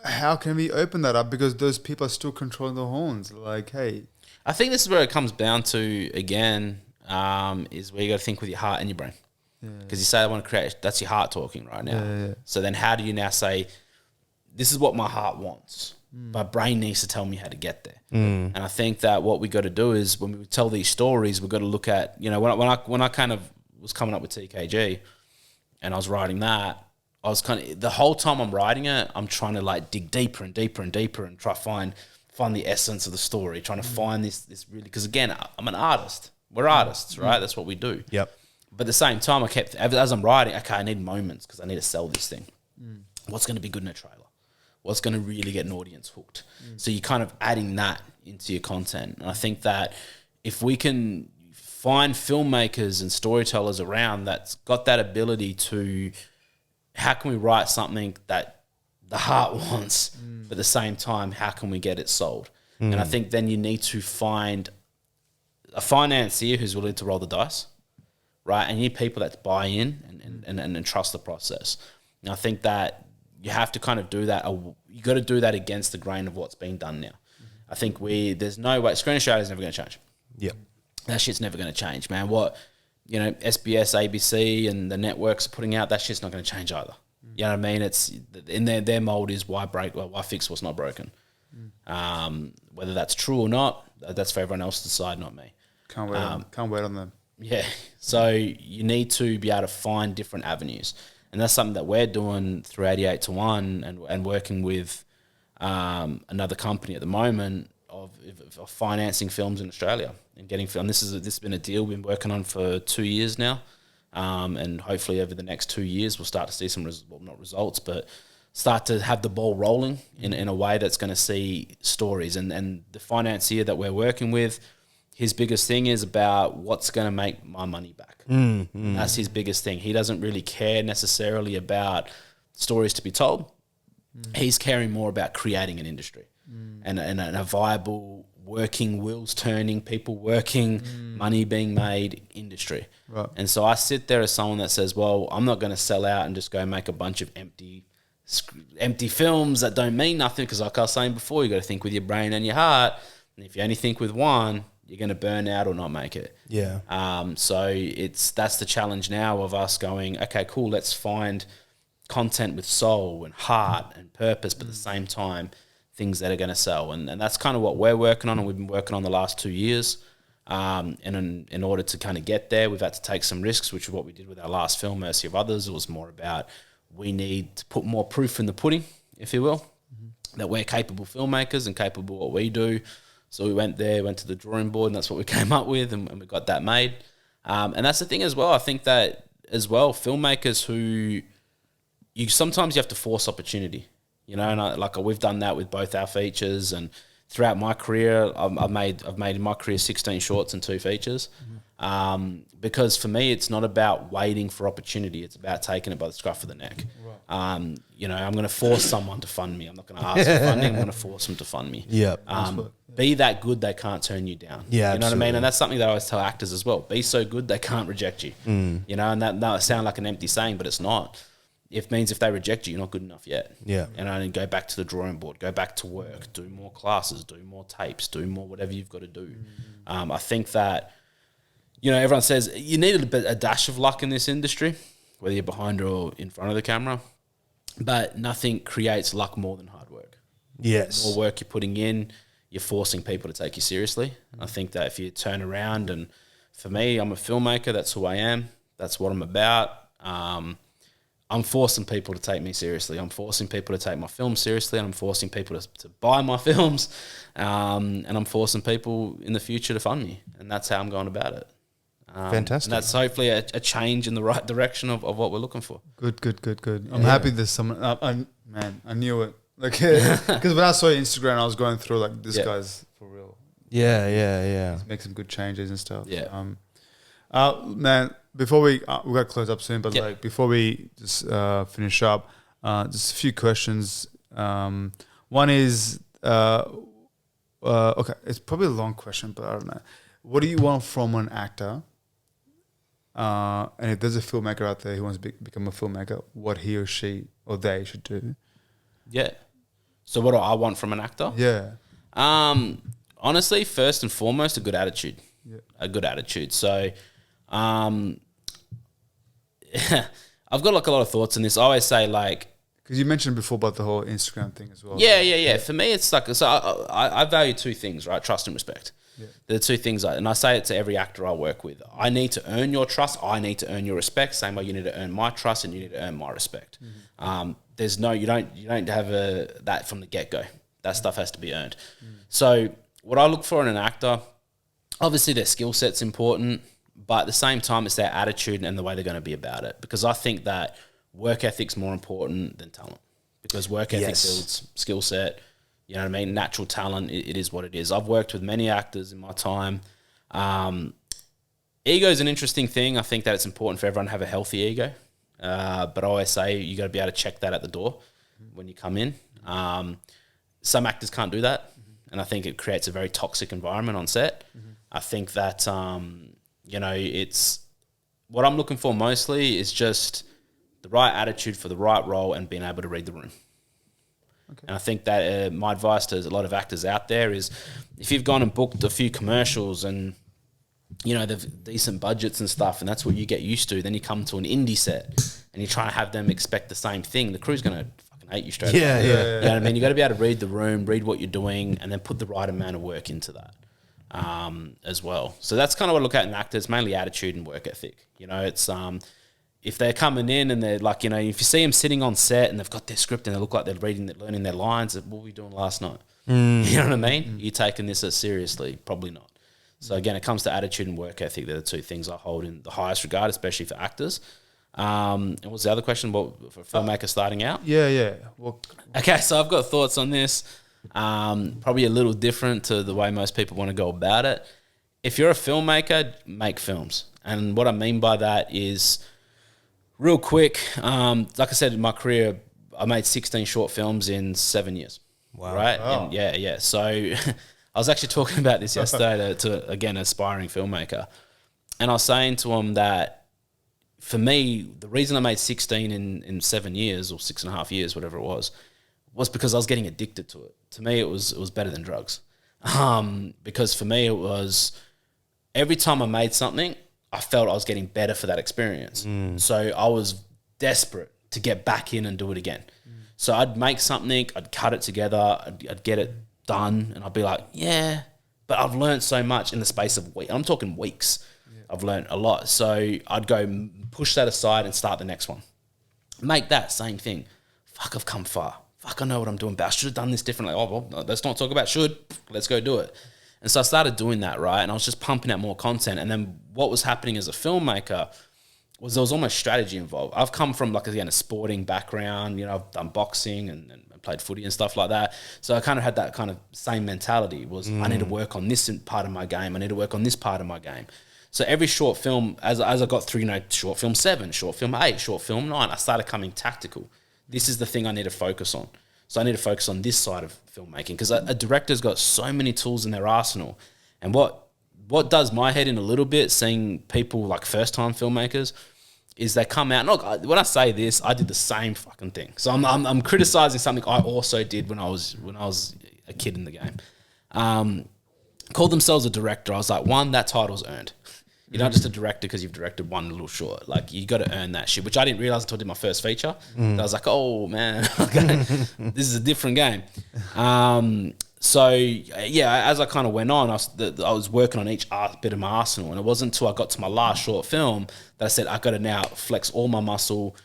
How can we open that up? Because those people are still controlling the horns. Like, hey... I think this is where it comes down to, again, is where you got to think with your heart and your brain. Because you say, I want to create, that's your heart talking right now. Yeah. So then how do you now say, this is what my heart wants. My brain needs to tell me how to get there. And I think that what we got to do is when we tell these stories, we've got to look at, you know, when I kind of was coming up with TKG and I was writing that, I was kind of, the whole time I'm writing it, I'm trying to like dig deeper and deeper and deeper and try to find the essence of the story, trying to find this really, because again, I'm an artist. We're artists, right? That's what we do. Yep. But at the same time, I kept, as I'm writing, okay, I need moments because I need to sell this thing. What's going to be good in a trailer? What's going to really get an audience hooked? So you're kind of adding that into your content. And I think that if we can find filmmakers and storytellers around that's got that ability to, how can we write something that the heart wants, but at the same time, how can we get it sold? And I think then you need to find a financier who's willing to roll the dice, right? And you need people that buy in and trust the process. And I think that you have to kind of do that. You got to do that against the grain of what's being done now. I think there's no way, Screen Australia is never going to change. Yep. That shit's never going to change, man. What, you know, SBS, ABC and the networks are putting out, that shit's not going to change either. You know what I mean? It's in their mold is why fix what's not broken. Whether that's true or not, that's for everyone else to decide, not me. Can't wait on them. Yeah. So you need to be able to find different avenues. And that's something that we're doing through 88 to 1 and working with another company at the moment of financing films in Australia and getting film. This has been a deal we've been working on for 2 years now. And hopefully over the next 2 years, we'll start to see some, not results, but start to have the ball rolling in a way that's going to see stories. And the financier that we're working with, his biggest thing is about what's going to make my money back. That's his biggest thing. He doesn't really care necessarily about stories to be told. He's caring more about creating an industry and a viable, working, wheels turning, people working, money being made industry. Right. And so I sit there as someone that says, well, I'm not going to sell out and just go make a bunch of empty films that don't mean nothing, because like I was saying before, you got to think with your brain and your heart. And if you only think with one, you're going to burn out or not make it. Yeah. So that's the challenge now of us going, okay, cool, let's find content with soul and heart and purpose, but at the same time, things that are going to sell. And that's kind of what we're working on, and we've been working on the last 2 years. And in order to kind of get there, we've had to take some risks, which is what we did with our last film, Mercy of Others. It was more about we need to put more proof in the pudding, if you will, that we're capable filmmakers and capable of what we do. So we went to the drawing board, and that's what we came up with, and we got that made. And that's the thing as well. I think that as well, filmmakers who sometimes you have to force opportunity, you know, and we've done that with both our features. And throughout my career, I've made in my career 16 shorts and 2 features. Because for me, it's not about waiting for opportunity. It's about taking it by the scruff of the neck. Right. You know, I'm going to force someone to fund me. I'm not going to ask for funding. I'm going to force them to fund me. Yep. Be that good, they can't turn you down. Yeah, you know what I mean? And that's something that I always tell actors as well. Be so good, they can't reject you. You know, and that sounds like an empty saying, but it's not. It means if they reject you, you're not good enough yet. Yeah. And I go back to the drawing board, go back to work, do more classes, do more tapes, do more whatever you've got to do. I think that, you know, everyone says you need a dash of luck in this industry, whether you're behind or in front of the camera, but nothing creates luck more than hard work. Yes. The more work you're putting in, you're forcing people to take you seriously. I think that if you turn around and For me, I'm a filmmaker. That's who I am. That's what I'm about. I'm forcing people to take me seriously. I'm forcing people to take my films seriously, and I'm forcing people to buy my films, and I'm forcing people in the future to fund me, and that's how I'm going about it. Fantastic. And that's hopefully a change in the right direction of what we're looking for. Good. I'm happy there's someone. I knew it. Like, because when I saw your Instagram, I was going through like, this guy's for real. Yeah. Make some good changes and stuff. Yeah. Man, before we got to close up soon, but like before we just finish up, just a few questions. One is, okay, it's probably a long question, but I don't know. What do you want from an actor? And if there's a filmmaker out there who wants to become a filmmaker, what he or she or they should do? Yeah. So what do I want from an actor? Yeah. Honestly, first and foremost, a good attitude. Yeah. A good attitude. So, I've got like a lot of thoughts on this. I always say like, because you mentioned before about the whole Instagram thing as well. Yeah. For me, it's like, so I value two things, right? Trust and respect. Yeah. They're the two things, and I say it to every actor I work with. I need to earn your trust. I need to earn your respect. Same way you need to earn my trust, and you need to earn my respect. Mm-hmm. There's no, you don't have that from the get go. That stuff has to be earned. So what I look for in an actor, obviously their skill set's important, but at the same time it's their attitude and the way they're going to be about it. Because I think that work ethic's more important than talent. Because work ethic builds skill set. You know what I mean? Natural talent, it is what it is. I've worked with many actors in my time. Ego is an interesting thing. I think that it's important for everyone to have a healthy ego. But I always say you got to be able to check that at the door when you come in. Some actors can't do that. And I think it creates a very toxic environment on set. I think that, it's what I'm looking for mostly is just the right attitude for the right role and being able to read the room. Okay. And I think that my advice to a lot of actors out there is if you've gone and booked a few commercials and, they've decent budgets and stuff, and that's what you get used to, then you come to an indie set and you try to have them expect the same thing, the crew's going to fucking hate you straight away. Yeah. You know what I mean? You got to be able to read the room, read what you're doing, and then put the right amount of work into that as well. So that's kind of what I look at in actors, mainly attitude and work ethic. It's if they're coming in and they're like, if you see them sitting on set and they've got their script and they look like they're learning their lines, what were we doing last night? You know what I mean? You taking this as seriously? Probably not. So again, it comes to attitude and work ethic. They're the two things I hold in the highest regard, especially for actors. And what's the other question? What for filmmakers starting out? Yeah. Well, okay, so I've got thoughts on this. Probably a little different to the way most people want to go about it. If you're a filmmaker, make films. And what I mean by that is, real quick, like I said, in my career, I made 16 short films in 7 years. Wow. Right? Wow. And yeah. So I was actually talking about this yesterday to again, an aspiring filmmaker. And I was saying to him that for me, the reason I made 16 in 7 years or 6.5 years, whatever it was because I was getting addicted to it. To me, it was better than drugs. Because for me, it was every time I made something, I felt I was getting better for that experience. So I was desperate to get back in and do it again. So I'd make something, I'd cut it together, I'd get it done, and I'd be like, yeah, but I've learned so much in the space of weeks. I'm talking weeks. Yeah. I've learned a lot. So I'd go push that aside and start the next one. Make that same thing. Fuck, I've come far. Fuck, I know what I'm doing, but I should have done this differently. Oh, well, let's not talk about should. Let's go do it. And so I started doing that, right? And I was just pumping out more content. And then what was happening as a filmmaker was there was almost strategy involved. I've come from, like, again, a sporting background. I've done boxing and played footy and stuff like that. So I kind of had that kind of same mentality was I need to work on this part of my game. I need to work on this part of my game. So every short film, as I got through, short film 7, short film 8, short film 9, I started coming tactical. This is the thing I need to focus on. So I need to focus on this side of filmmaking because a director's got so many tools in their arsenal. And what does my head in a little bit, seeing people like first-time filmmakers, is they come out. And look, when I say this, I did the same fucking thing. So I'm criticizing something I also did when I was a kid in the game. Called themselves a director. I was like, one, that title's earned. You're not just a director because you've directed one little short. Like, you got to earn that shit, which I didn't realize until I did my first feature. I was like, oh, man, okay, this is a different game. So yeah, as I kind of went on, I was working on each bit of my arsenal, and it wasn't until I got to my last short film that I said I got to now flex all my muscle,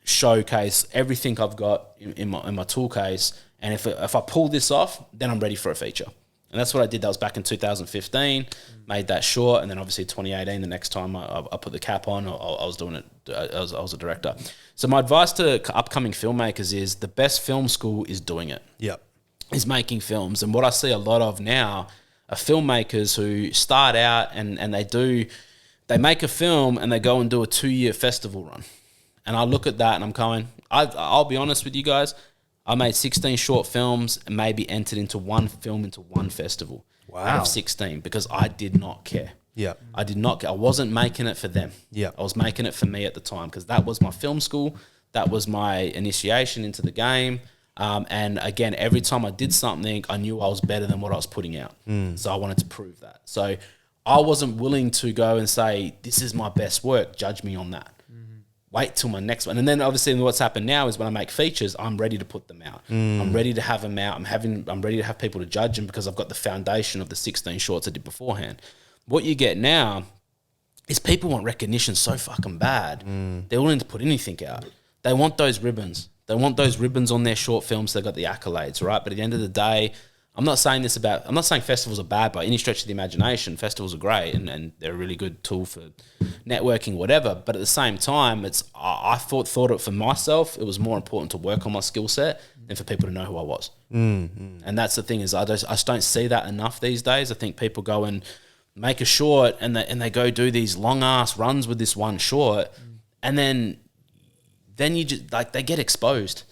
showcase everything I've got in my tool case, and if I pull this off, then I'm ready for a feature. And that's what I did. That was back in 2015. Made that short, and then obviously 2018. The next time I put the cap on, I was doing it. I was a director. So my advice to upcoming filmmakers is the best film school is doing it. Yep. Is making films. And what I see a lot of now are filmmakers who start out and they make a film and they go and do a 2-year festival run. And I look at that and I'm going, I'll be honest with you guys, I made 16 short films and maybe entered into one film into one festival. Wow. Out of 16 because I did not care. Yeah. I did not care. I wasn't making it for them. Yeah. I was making it for me at the time because that was my film school. That was my initiation into the game. And again, every time I did something, I knew I was better than what I was putting out. So I wanted to prove that. So I wasn't willing to go and say, this is my best work. Judge me on that. Wait till my next one. And then obviously what's happened now is when I make features, I'm ready to put them out. I'm ready to have them out. I'm ready to have people to judge them because I've got the foundation of the 16 shorts I did beforehand. What you get now is people want recognition so fucking bad. They're willing to put anything out. They want those ribbons. They want those ribbons on their short films. They've got the accolades, right? But at the end of the day, I'm not saying festivals are bad by any stretch of the imagination. Festivals are great and they're a really good tool for networking, whatever. But at the same time, I thought it for myself, it was more important to work on my skill set than for people to know who I was. And that's the thing is I just don't see that enough these days. I think people go and make a short and they go do these long ass runs with this one short and then you just like they get exposed.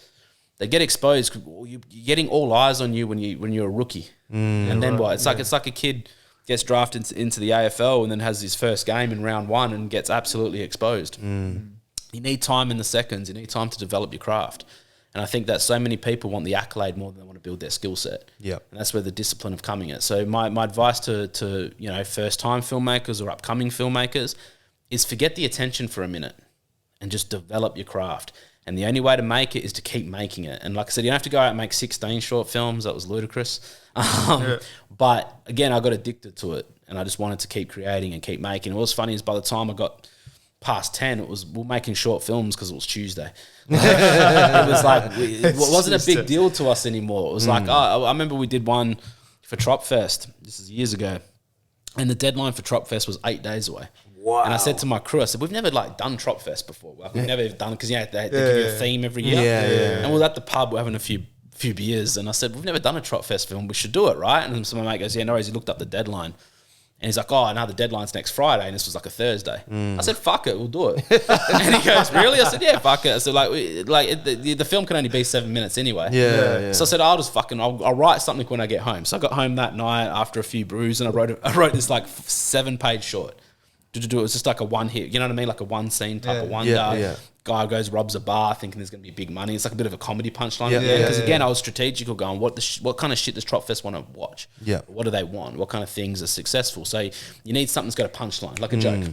They get exposed. You're getting all eyes on you when you're a rookie, and then what? It's like a kid gets drafted into the AFL and then has his first game in round 1 and gets absolutely exposed. You need time in the seconds. You need time to develop your craft, and I think that so many people want the accolade more than they want to build their skill set. Yeah, and that's where the discipline of coming at. So my advice to first time filmmakers or upcoming filmmakers is forget the attention for a minute and just develop your craft. And the only way to make it is to keep making it. And like I said, you don't have to go out and make 16 short films. That was ludicrous. But again, I got addicted to it and I just wanted to keep creating and keep making. And what was funny is by the time I got past 10, we're making short films because it was Tuesday. It was like, it wasn't a big deal to us anymore. It was like, I remember we did one for Trop Fest. This is years ago. And the deadline for Trop Fest was 8 days away. Wow. And I said to my crew, I said, we've never done Trop Fest before. Like, we've never done, because they give you a theme every year. And we were at the pub, we're having a few beers. And I said, we've never done a Trop Fest film. We should do it, right? And so my mate goes, yeah, no worries. He looked up the deadline. And he's like, oh, no, the deadline's next Friday. And this was like a Thursday. I said, fuck it, we'll do it. And he goes, really? I said, yeah, fuck it. I said, the film can only be 7 minutes anyway. So I said, I'll write something when I get home. So I got home that night after a few brews and I wrote this like 7-page short. It was just like a one hit, you know what I mean? Like a one scene type of wonder. Guy goes, robs a bar thinking there's going to be big money. It's like a bit of a comedy punchline. Because again, I was strategical going, what kind of shit does Trop Fest want to watch? What do they want? What kind of things are successful? So you need something that's got a punchline, like a joke.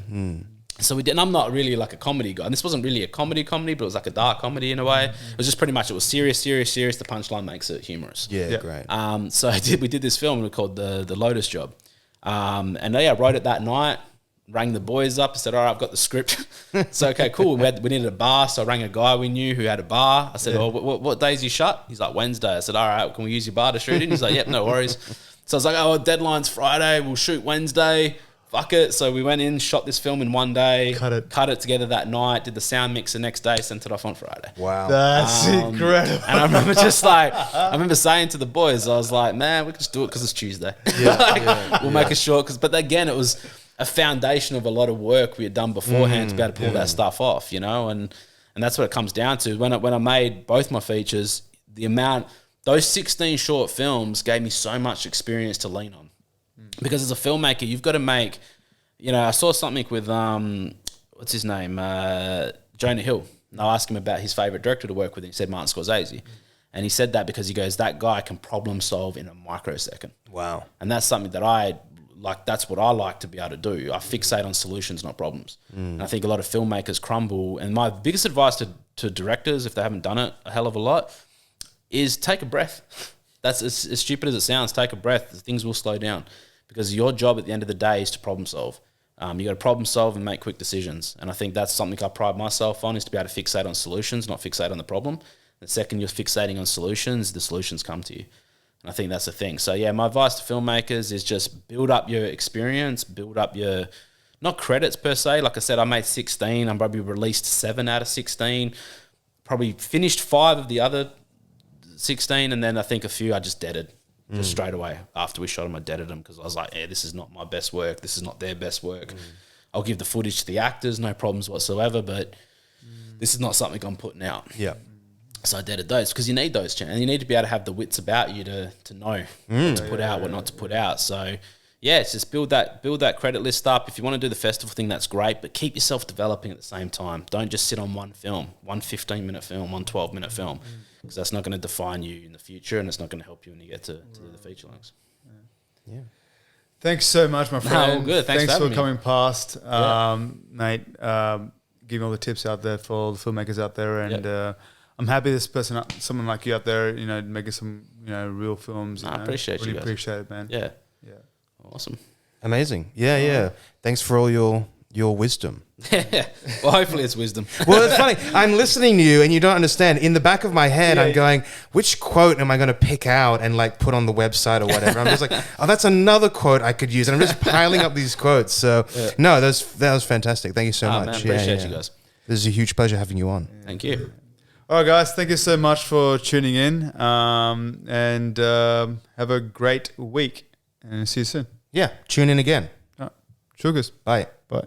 So we did, and I'm not really like a comedy guy. And this wasn't really a comedy, but it was like a dark comedy in a way. It was just pretty much, it was serious. The punchline makes it humorous. Great. So we did this film called The Lotus Job. And I wrote it that night. Rang the boys up. I said, all right, I've got the script. So, okay, cool. We needed a bar. So I rang a guy we knew who had a bar. I said, what days you shut? He's like, Wednesday. I said, all right, can we use your bar to shoot in? He's like, yep, no worries. So I was like, deadline's Friday. We'll shoot Wednesday. Fuck it. So we went in, shot this film in one day. Cut it together that night. Did the sound mix the next day. Sent it off on Friday. Wow. That's incredible. And I remember saying to the boys, I was like, man, we can just do it because it's Tuesday. We'll make it short. But again, it was a foundation of a lot of work we had done beforehand to be able to pull that stuff off, and that's what it comes down to. When I made both my features, those 16 short films gave me so much experience to lean on. Because as a filmmaker, you've got to make, I saw something with, what's his name? Jonah Hill. And I asked him about his favorite director to work with, and he said Martin Scorsese. And he said that because he goes, that guy can problem solve in a microsecond. Wow. And that's something that that's what I like to be able to do. I fixate on solutions, not problems. And I think a lot of filmmakers crumble. And my biggest advice to directors, if they haven't done it a hell of a lot, is take a breath. that's as stupid as it sounds. Take a breath. Things will slow down because your job at the end of the day is to problem solve. You got to problem solve and make quick decisions. And I think that's something I pride myself on, is to be able to fixate on solutions, not fixate on the problem. The second you're fixating on solutions, the solutions come to you. And I think that's the thing. So yeah, my advice to filmmakers is just build up your experience, build up your, not credits per se. Like I said, I made 16. I'm probably released 7 out of 16. Probably finished 5 of the other 16. And then I think a few I just deaded. Just straight away after we shot them, I deaded them because I was like, this is not my best work. This is not their best work. I'll give the footage to the actors, no problems whatsoever, but this is not something I'm putting out. Yeah. So I deaded those because you need those channels. And you need to be able to have the wits about you to know what to put out, what not to put out. So yeah, it's just build that credit list up. If you want to do the festival thing, that's great, but keep yourself developing at the same time. Don't just sit on one film, one 15-minute film, one 12-minute film, because that's not going to define you in the future, and it's not going to help you when you get to the feature lengths. Yeah. Thanks so much, my friend. all good. Thanks for for coming past, mate. Giving all the tips out there for all the filmmakers out there, and I'm happy this person, someone like you out there, making some, real films. I appreciate really you guys. appreciate it, man. Yeah. Awesome. Amazing. Yeah. Thanks for all your wisdom. Well, hopefully it's wisdom. Well, it's funny. I'm listening to you and you don't understand. In the back of my head, I'm going, which quote am I going to pick out and like put on the website or whatever? I'm just like, oh, that's another quote I could use. And I'm just piling up these quotes. So no, that was fantastic. Thank you so much. Man, appreciate you guys. This is a huge pleasure having you on. Thank you. All right, guys. Thank you so much for tuning in, and have a great week, and see you soon. Yeah. Tune in again. Chookas. Bye. Bye.